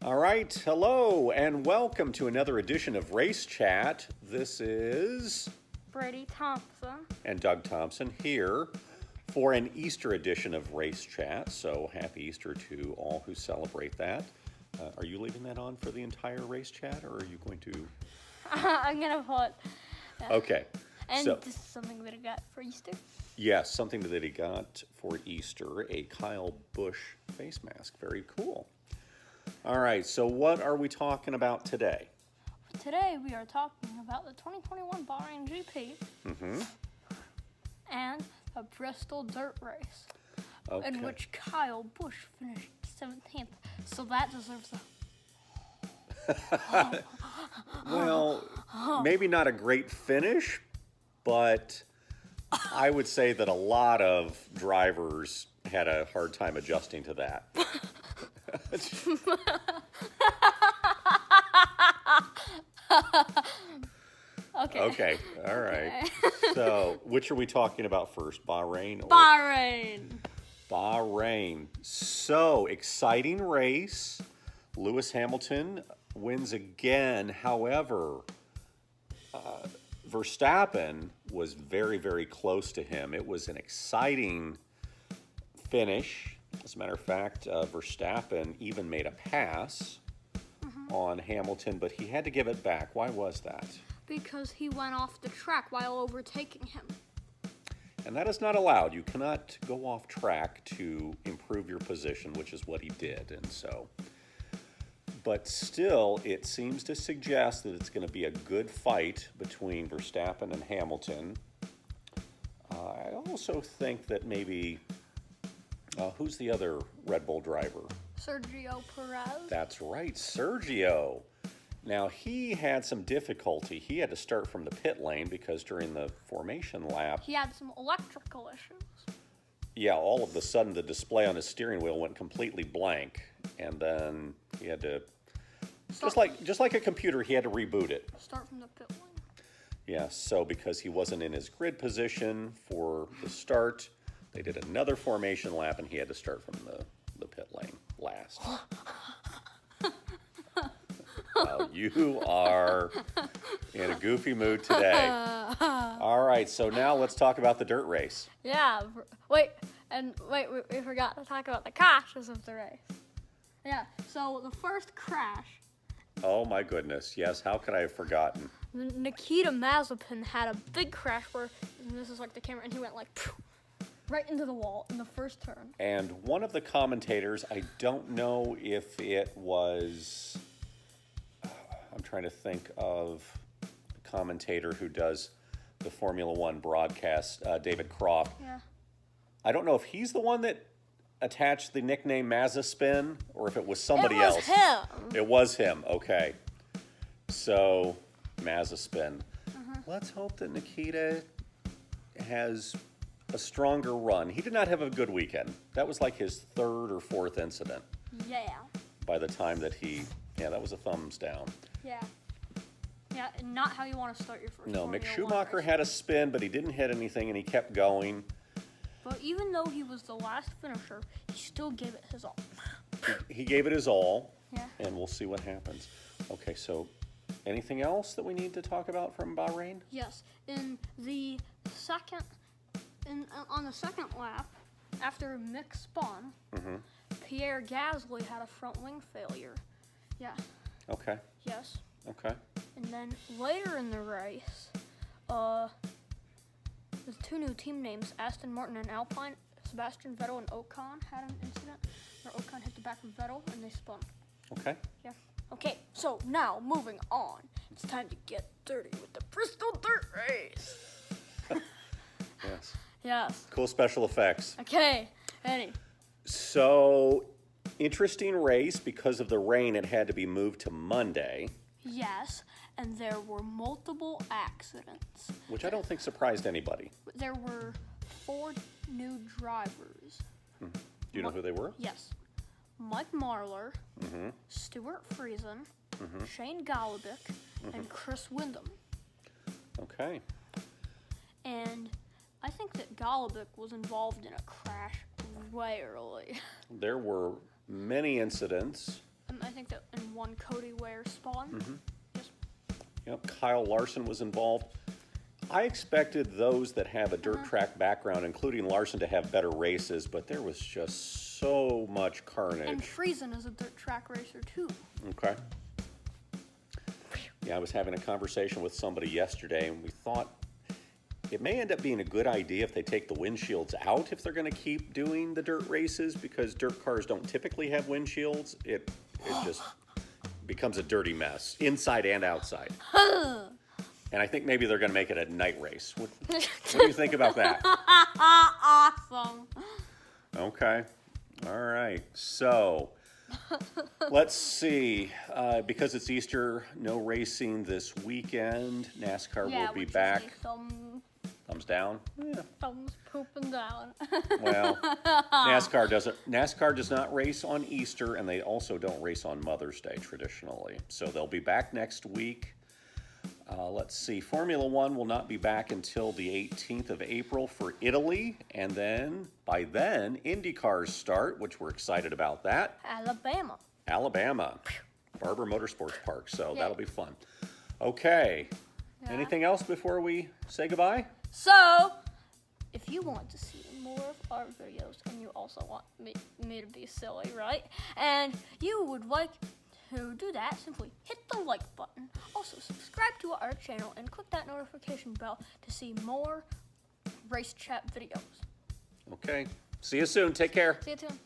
All right, hello and welcome to another edition of Race Chat. This is Brady Thompson and Doug Thompson here for an Easter edition of Race Chat. So happy Easter to all who celebrate that. Are you leaving that on for the entire Race Chat, or are you going to? I'm gonna put. Okay. And so, this is something that I got for Easter. Yes, something that he got for Easter, a Kyle Busch face mask. Very cool. All right, so what are we talking about today? Today we are talking about the 2021 Bahrain GP and the Bristol Dirt Race, in which Kyle Busch finished 17th. So that deserves a... Well, maybe not a great finish, but I would say that a lot of drivers had a hard time adjusting to that. Okay. All right. Okay. So, which are we talking about first, Bahrain? Bahrain. So, exciting race. Lewis Hamilton wins again. However, Verstappen was very, very close to him. It was an exciting finish. As a matter of fact, Verstappen even made a pass on Hamilton, but he had to give it back. Why was that? Because he went off the track while overtaking him. And that is not allowed. You cannot go off track to improve your position, which is what he did. And so, but still, it seems to suggest that it's going to be a good fight between Verstappen and Hamilton. I also think that maybe, who's the other Red Bull driver? Sergio Perez. That's right, Sergio. Now, he had some difficulty. He had to start from the pit lane because during the formation lap, he had some electrical issues. Yeah, all of a sudden the display on his steering wheel went completely blank, and then he had to, just like a computer, he had to reboot it. Start from the pit lane. Yeah, so because he wasn't in his grid position for the start, they did another formation lap, and he had to start from the pit lane last. Well, you are in a goofy mood today. All right, so now let's talk about the dirt race. Yeah, wait, we forgot to talk about the crashes of the race. Yeah, so the first crash. Oh my goodness, yes, how could I have forgotten? Nikita Mazepin had a big crash where, and this is like the camera, and he went like right into the wall in the first turn. And one of the commentators, I don't know if it was... I'm trying to think of the commentator who does the Formula One broadcast, David Croft. Yeah. I don't know if he's the one that attached the nickname Mazepin or if it was somebody else. It was him. It was him, okay. So, Mazepin. Let's hope that Nikita has a stronger run. He did not have a good weekend. That was like his third or fourth incident. Yeah. By the time that that was a thumbs down. Yeah, not how you want to start your first. No, Mick Formula Schumacher One race. had a spin, but he didn't hit anything, and he kept going. But even though he was the last finisher, he still gave it his all. He gave it his all, Yeah. and we'll see what happens. Okay, so anything else that we need to talk about from Bahrain? Yes, on the second lap, after Mick spun, Pierre Gasly had a front wing failure. Yeah. Okay. Yes. Okay. And then later in the race, the two new team names, Aston Martin and Alpine, Sebastian Vettel and Ocon had an incident where Ocon hit the back of Vettel and they spun. Okay. Yeah. Okay, so now moving on. It's time to get dirty with the Bristol Dirt Race. Yes. Yes. Cool special effects. Okay. Ready. So, interesting race. Because of the rain, it had to be moved to Monday. Yes, and there were multiple accidents. Which I don't think surprised anybody. There were 4 new drivers. Do you know who they were? Yes. Mike Marlar, Stuart Friesen, Shane Golobic, and Chris Windom. Okay. And I think that Golobic was involved in a crash way early. There were many incidents. I think that in one Cody Ware spawn. Just Yep, Kyle Larson was involved. I expected those that have a dirt track background, including Larson, to have better races, but there was just so much carnage. and Friesen is a dirt track racer too. Okay. Yeah, I was having a conversation with somebody yesterday, and we thought it may end up being a good idea if they take the windshields out if they're going to keep doing the dirt races, because dirt cars don't typically have windshields. It just becomes a dirty mess, inside and outside. And I think maybe they're going to make it a night race. What do you think about that? Awesome. Okay. All right. So let's see. Because it's Easter, no racing this weekend. NASCAR will be back. Thumbs down? Yeah. Thumbs pooping down. Well, NASCAR does not race on Easter, and they also don't race on Mother's Day traditionally. So they'll be back next week. Let's see. Formula One will not be back until the 18th of April for Italy, and then by then IndyCars start, which we're excited about that. Alabama, Barber Motorsports Park. So that'll be fun. Okay. Yeah. Anything else before we say goodbye? So, if you want to see more of our videos, and you also want me to be silly, right? And you would like to do that, simply hit the like button. Also, subscribe to our channel and click that notification bell to see more race chat videos. Okay. See you soon. Take care. See you soon.